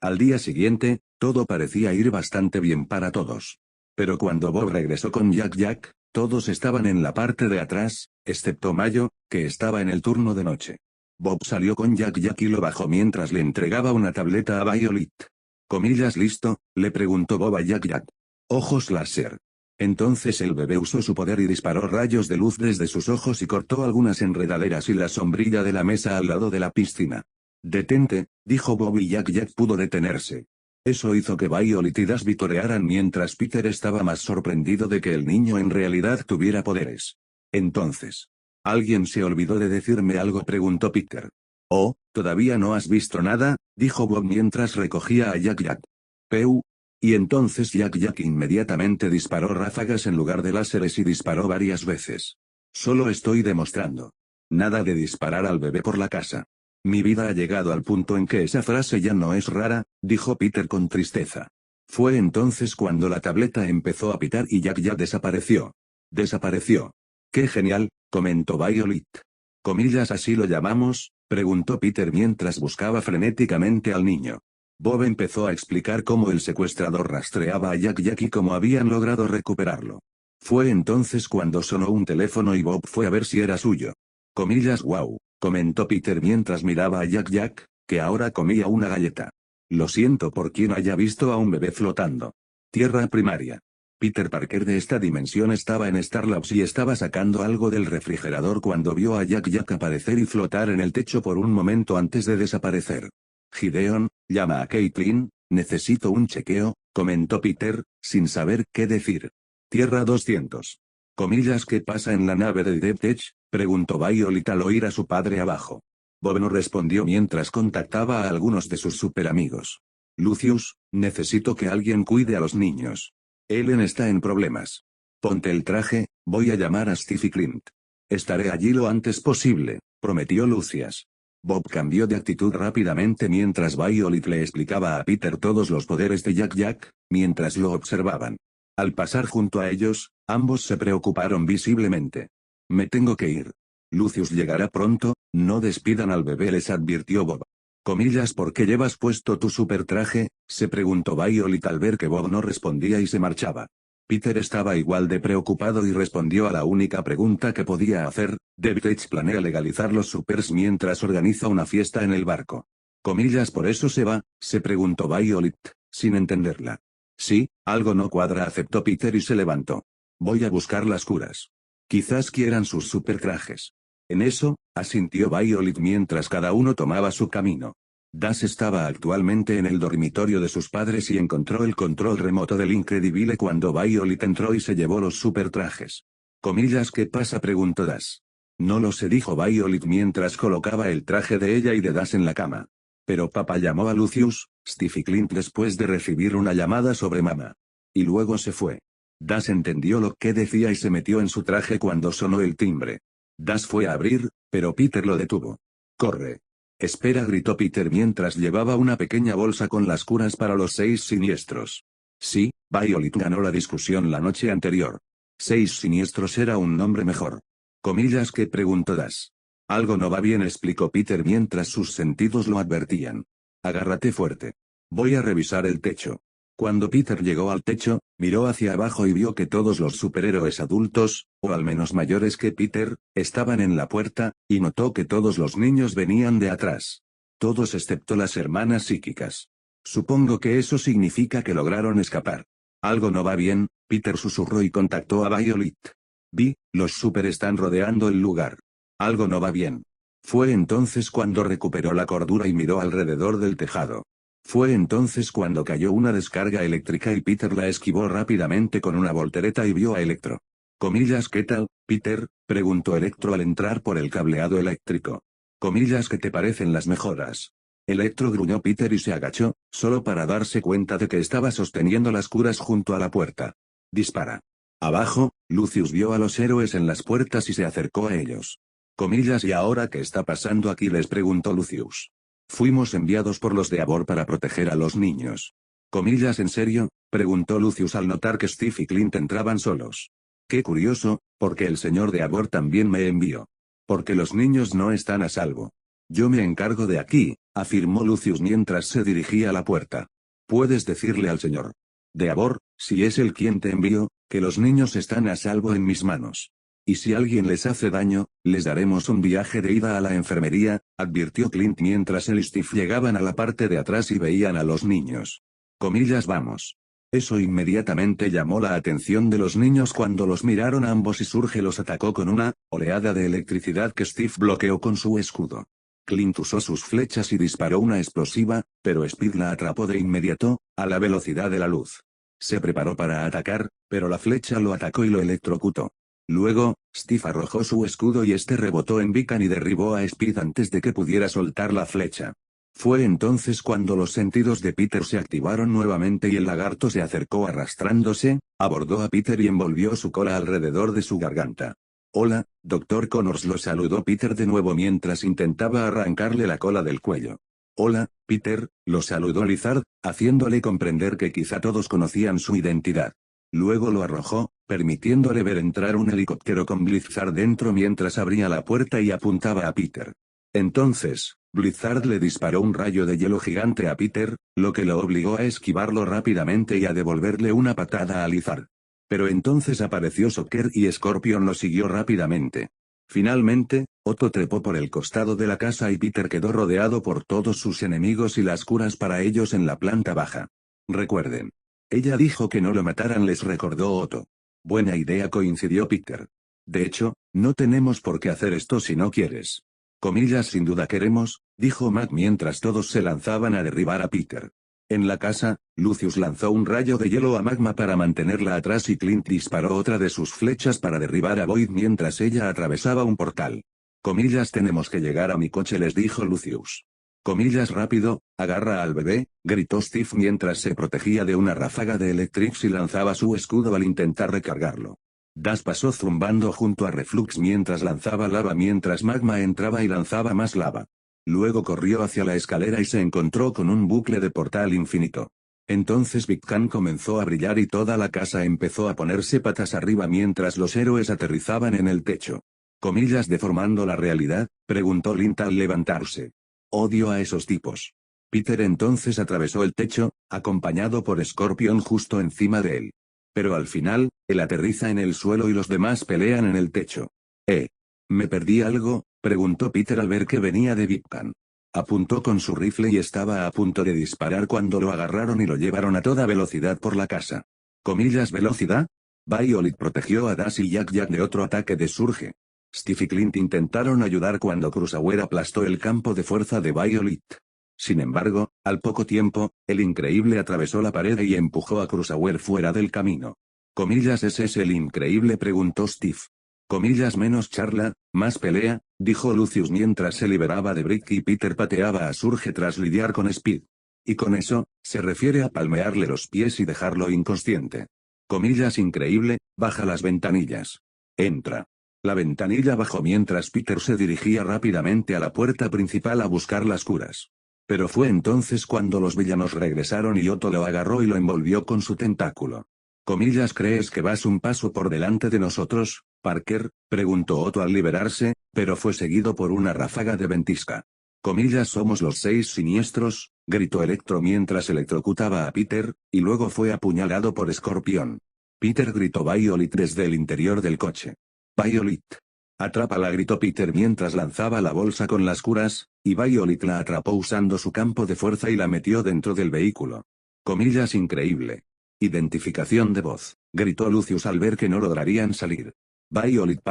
Al día siguiente, todo parecía ir bastante bien para todos. Pero cuando Bob regresó con Jack, todos estaban en la parte de atrás, excepto Mayo, que estaba en el turno de noche. Bob salió con Jack y lo bajó mientras le entregaba una tableta a Violet. Comillas listo, le preguntó Bob a Jack. Ojos láser. Entonces el bebé usó su poder y disparó rayos de luz desde sus ojos y cortó algunas enredaderas y la sombrilla de la mesa al lado de la piscina. Detente, dijo Bob y Jack pudo detenerse. Eso hizo que Violet y Dash vitorearan mientras Peter estaba más sorprendido de que el niño en realidad tuviera poderes. Entonces. ¿Alguien se olvidó de decirme algo?, preguntó Peter. Oh, ¿todavía no has visto nada?, dijo Bob mientras recogía a Jack. Peu. Y entonces Jack inmediatamente disparó ráfagas en lugar de láseres y disparó varias veces. Solo estoy demostrando. Nada de disparar al bebé por la casa. Mi vida ha llegado al punto en que esa frase ya no es rara, dijo Peter con tristeza. Fue entonces cuando la tableta empezó a pitar y Jack desapareció. Desapareció. ¡Qué genial!, comentó Violet. ¿Comillas así lo llamamos?, preguntó Peter mientras buscaba frenéticamente al niño. Bob empezó a explicar cómo el secuestrador rastreaba a Jack y cómo habían logrado recuperarlo. Fue entonces cuando sonó un teléfono y Bob fue a ver si era suyo. Comillas wow, comentó Peter mientras miraba a Jack, que ahora comía una galleta. Lo siento por quien haya visto a un bebé flotando. Tierra primaria. Peter Parker de esta dimensión estaba en Starlabs y estaba sacando algo del refrigerador cuando vio a Jack aparecer y flotar en el techo por un momento antes de desaparecer. Gideon, llama a Caitlin, necesito un chequeo, comentó Peter, sin saber qué decir. Tierra 200. Comillas ¿qué pasa en la nave de DevTech?, preguntó Violet al oír a su padre abajo. Bob no respondió mientras contactaba a algunos de sus superamigos. Lucius, necesito que alguien cuide a los niños. Ellen está en problemas. Ponte el traje, voy a llamar a Steve y Clint. Estaré allí lo antes posible, prometió Lucius. Bob cambió de actitud rápidamente mientras Violet le explicaba a Peter todos los poderes de Jack, mientras lo observaban. Al pasar junto a ellos, ambos se preocuparon visiblemente. Me tengo que ir. Lucius llegará pronto, no despidan al bebé, les advirtió Bob. Comillas ¿por qué llevas puesto tu super traje?, se preguntó Violet al ver que Bob no respondía y se marchaba. Peter estaba igual de preocupado y respondió a la única pregunta que podía hacer: DevTech planea legalizar los supers mientras organiza una fiesta en el barco. Comillas ¿por eso se va?, se preguntó Violet, sin entenderla. Sí, algo no cuadra, aceptó Peter y se levantó. Voy a buscar las curas. Quizás quieran sus super trajes. En eso, asintió Violet mientras cada uno tomaba su camino. Dash estaba actualmente en el dormitorio de sus padres y encontró el control remoto del Incredible cuando Violet entró y se llevó los super trajes. Comillas ¿qué pasa?, preguntó Dash. No lo sé, dijo Violet mientras colocaba el traje de ella y de Dash en la cama. Pero papá llamó a Lucius, Steve y Clint después de recibir una llamada sobre mamá. Y luego se fue. Dash entendió lo que decía y se metió en su traje cuando sonó el timbre. Dash fue a abrir, pero Peter lo detuvo. ¡Corre! Espera, gritó Peter mientras llevaba una pequeña bolsa con las curas para los 6 siniestros. Sí, Violet ganó la discusión la noche anterior. 6 siniestros era un nombre mejor. Comillas ¿qué?, preguntó Dash. Algo no va bien, explicó Peter mientras sus sentidos lo advertían. Agárrate fuerte. Voy a revisar el techo. Cuando Peter llegó al techo, miró hacia abajo y vio que todos los superhéroes adultos, o al menos mayores que Peter, estaban en la puerta, y notó que todos los niños venían de atrás. Todos excepto las hermanas psíquicas. Supongo que eso significa que lograron escapar. Algo no va bien, Peter susurró y contactó a Violet. Los super están rodeando el lugar. Algo no va bien. Fue entonces cuando recuperó la cordura y miró alrededor del tejado. Fue entonces cuando cayó una descarga eléctrica y Peter la esquivó rápidamente con una voltereta y vio a Electro. Comillas ¿qué tal, Peter?, preguntó Electro al entrar por el cableado eléctrico. Comillas ¿qué te parecen las mejoras? Electro, gruñó Peter y se agachó, solo para darse cuenta de que estaba sosteniendo las curas junto a la puerta. Dispara. Abajo, Lucius vio a los héroes en las puertas y se acercó a ellos. Comillas ¿y ahora qué está pasando aquí?, les preguntó Lucius. Fuimos enviados por los de Abor para proteger a los niños. Comillas ¿en serio?, preguntó Lucius al notar que Steve y Clint entraban solos. Qué curioso, porque el señor de Abor también me envió. Porque los niños no están a salvo. Yo me encargo de aquí, afirmó Lucius mientras se dirigía a la puerta. Puedes decirle al señor Deavor, si es él quien te envió, que los niños están a salvo en mis manos. Y si alguien les hace daño, les daremos un viaje de ida a la enfermería, advirtió Clint mientras él y Steve llegaban a la parte de atrás y veían a los niños. Vamos. Eso inmediatamente llamó la atención de los niños cuando los miraron ambos y Surge los atacó con una oleada de electricidad que Steve bloqueó con su escudo. Clint usó sus flechas y disparó una explosiva, pero Speed la atrapó de inmediato, a la velocidad de la luz. Se preparó para atacar, pero la flecha lo atacó y lo electrocutó. Luego, Steve arrojó su escudo y este rebotó en Beacon y derribó a Speed antes de que pudiera soltar la flecha. Fue entonces cuando los sentidos de Peter se activaron nuevamente y el lagarto se acercó arrastrándose, abordó a Peter y envolvió su cola alrededor de su garganta. Hola, Dr. Connors, lo saludó Peter de nuevo mientras intentaba arrancarle la cola del cuello. Hola, Peter, lo saludó Lizard, haciéndole comprender que quizá todos conocían su identidad. Luego lo arrojó, permitiéndole ver entrar un helicóptero con Blizzard dentro mientras abría la puerta y apuntaba a Peter. Entonces, Blizzard le disparó un rayo de hielo gigante a Peter, lo que lo obligó a esquivarlo rápidamente y a devolverle una patada a Lizard. Pero entonces apareció Shocker y Scorpion lo siguió rápidamente. Finalmente, Otto trepó por el costado de la casa y Peter quedó rodeado por todos sus enemigos y las curas para ellos en la planta baja. Recuerden. Ella dijo que no lo mataran, les recordó Otto. Buena idea, coincidió Peter. De hecho, no tenemos por qué hacer esto si no quieres. Sin duda queremos, dijo Matt mientras todos se lanzaban a derribar a Peter. En la casa, Lucius lanzó un rayo de hielo a Magma para mantenerla atrás y Clint disparó otra de sus flechas para derribar a Void mientras ella atravesaba un portal. Tenemos que llegar a mi coche, les dijo Lucius. Rápido, agarra al bebé, gritó Steve mientras se protegía de una ráfaga de Electrix y lanzaba su escudo al intentar recargarlo. Das pasó zumbando junto a Reflux mientras lanzaba lava mientras Magma entraba y lanzaba más lava. Luego corrió hacia la escalera y se encontró con un bucle de portal infinito. Entonces Big Can comenzó a brillar y toda la casa empezó a ponerse patas arriba mientras los héroes aterrizaban en el techo. ¿Deformando la realidad?, preguntó Lint al levantarse. Odio a esos tipos. Peter entonces atravesó el techo, acompañado por Scorpion justo encima de él. Pero al final, él aterriza en el suelo y los demás pelean en el techo. ¿Me perdí algo?, preguntó Peter al ver que venía de Big Can. Apuntó con su rifle y estaba a punto de disparar cuando lo agarraron y lo llevaron a toda velocidad por la casa. ¿Velocidad? Violet protegió a Das y Jack de otro ataque de Surge. Steve y Clint intentaron ayudar cuando Crusader aplastó el campo de fuerza de Violet. Sin embargo, al poco tiempo, el Increíble atravesó la pared y empujó a Crusader fuera del camino. ¿Ese es el Increíble?, preguntó Steve. Menos charla, más pelea, dijo Lucius mientras se liberaba de Brick y Peter pateaba a Surge tras lidiar con Speed. Y con eso, se refiere a palmearle los pies y dejarlo inconsciente. Increíble, baja las ventanillas. Entra. La ventanilla bajó mientras Peter se dirigía rápidamente a la puerta principal a buscar las curas. Pero fue entonces cuando los villanos regresaron y Otto lo agarró y lo envolvió con su tentáculo. ¿Crees que vas un paso por delante de nosotros, Parker?, preguntó Otto al liberarse, pero fue seguido por una ráfaga de ventisca. Somos los 6 siniestros, gritó Electro mientras electrocutaba a Peter, y luego fue apuñalado por Scorpion. Peter, gritó Violet desde el interior del coche. Violet. Atrápala, gritó Peter mientras lanzaba la bolsa con las curas, y Violet la atrapó usando su campo de fuerza y la metió dentro del vehículo. Increíble. Identificación de voz, gritó Lucius al ver que no lograrían salir. Violet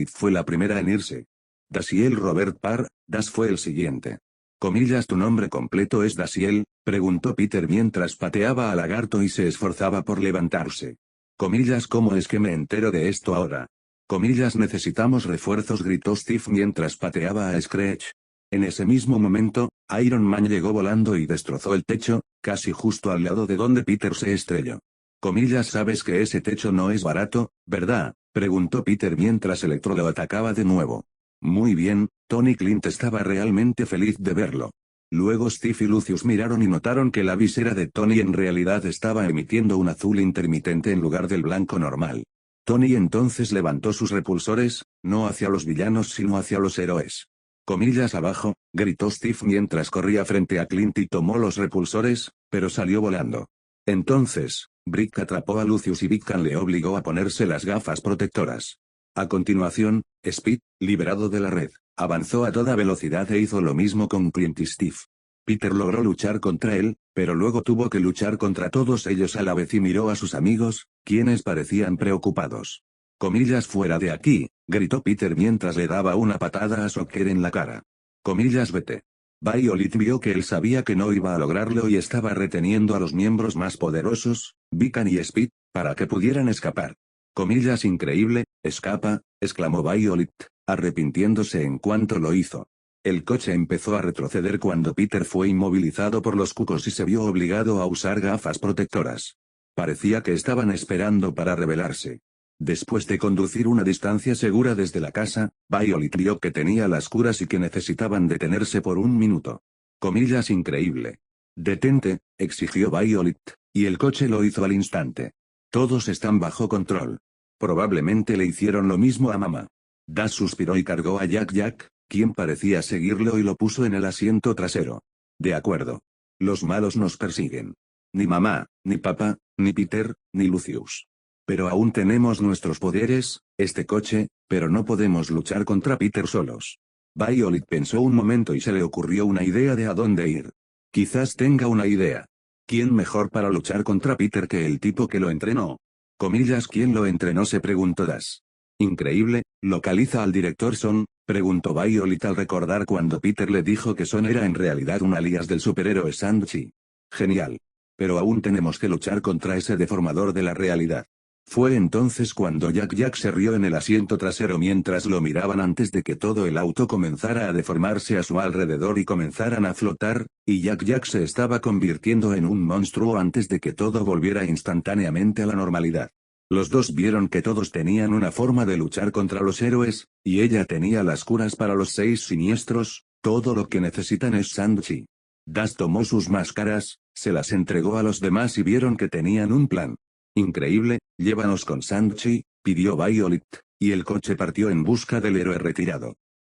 fue la primera en irse. Daciel Robert Parr, Das fue el siguiente. ¿Tu nombre completo es Daciel?, preguntó Peter mientras pateaba al lagarto y se esforzaba por levantarse. ¿Cómo es que me entero de esto ahora? Necesitamos refuerzos, gritó Steve mientras pateaba a Screech. En ese mismo momento, Iron Man llegó volando y destrozó el techo, casi justo al lado de donde Peter se estrelló. Sabes que ese techo no es barato, ¿verdad?, preguntó Peter mientras Electro lo atacaba de nuevo. Muy bien, Tony. Clint estaba realmente feliz de verlo. Luego Steve y Lucius miraron y notaron que la visera de Tony en realidad estaba emitiendo un azul intermitente en lugar del blanco normal. Tony entonces levantó sus repulsores, no hacia los villanos sino hacia los héroes. Comillas abajo, gritó Steve mientras corría frente a Clint y tomó los repulsores, pero salió volando. Entonces, Brick atrapó a Lucius y Vickan le obligó a ponerse las gafas protectoras. A continuación, Speed, liberado de la red, avanzó a toda velocidad e hizo lo mismo con Clint y Steve. Peter logró luchar contra él, pero luego tuvo que luchar contra todos ellos a la vez y miró a sus amigos, quienes parecían preocupados. Comillas fuera de aquí, gritó Peter mientras le daba una patada a Shocker en la cara. Comillas vete. Violet vio que él sabía que no iba a lograrlo y estaba reteniendo a los miembros más poderosos, Vickan y Speed, para que pudieran escapar. Comillas increíble, escapa, exclamó Violet, arrepintiéndose en cuanto lo hizo. El coche empezó a retroceder cuando Peter fue inmovilizado por los cucos y se vio obligado a usar gafas protectoras. Parecía que estaban esperando para rebelarse. Después de conducir una distancia segura desde la casa, Violet vio que tenía las curas y que necesitaban detenerse por un minuto. Comillas increíble. Detente, exigió Violet, y el coche lo hizo al instante. Todos están bajo control. Probablemente le hicieron lo mismo a mamá. Dash suspiró y cargó a Jack, quien parecía seguirlo y lo puso en el asiento trasero. De acuerdo. Los malos nos persiguen. Ni mamá, ni papá, ni Peter, ni Lucius. Pero aún tenemos nuestros poderes, este coche, pero no podemos luchar contra Peter solos. Violet pensó un momento y se le ocurrió una idea de a dónde ir. Quizás tenga una idea. ¿Quién mejor para luchar contra Peter que el tipo que lo entrenó? Comillas, ¿quién lo entrenó?, se preguntó Dash. Increíble, ¿localiza al director Son?, preguntó Violet al recordar cuando Peter le dijo que Son era en realidad un alias del superhéroe Shang-Chi. Genial. Pero aún tenemos que luchar contra ese deformador de la realidad. Fue entonces cuando Jack se rió en el asiento trasero mientras lo miraban antes de que todo el auto comenzara a deformarse a su alrededor y comenzaran a flotar, y Jack se estaba convirtiendo en un monstruo antes de que todo volviera instantáneamente a la normalidad. Los dos vieron que todos tenían una forma de luchar contra los héroes, y ella tenía las curas para los 6 siniestros, todo lo que necesitan es Shang-Chi. Dash tomó sus máscaras, se las entregó a los demás y vieron que tenían un plan. Increíble, llévanos con Shang-Chi, pidió Violet, y el coche partió en busca del héroe retirado.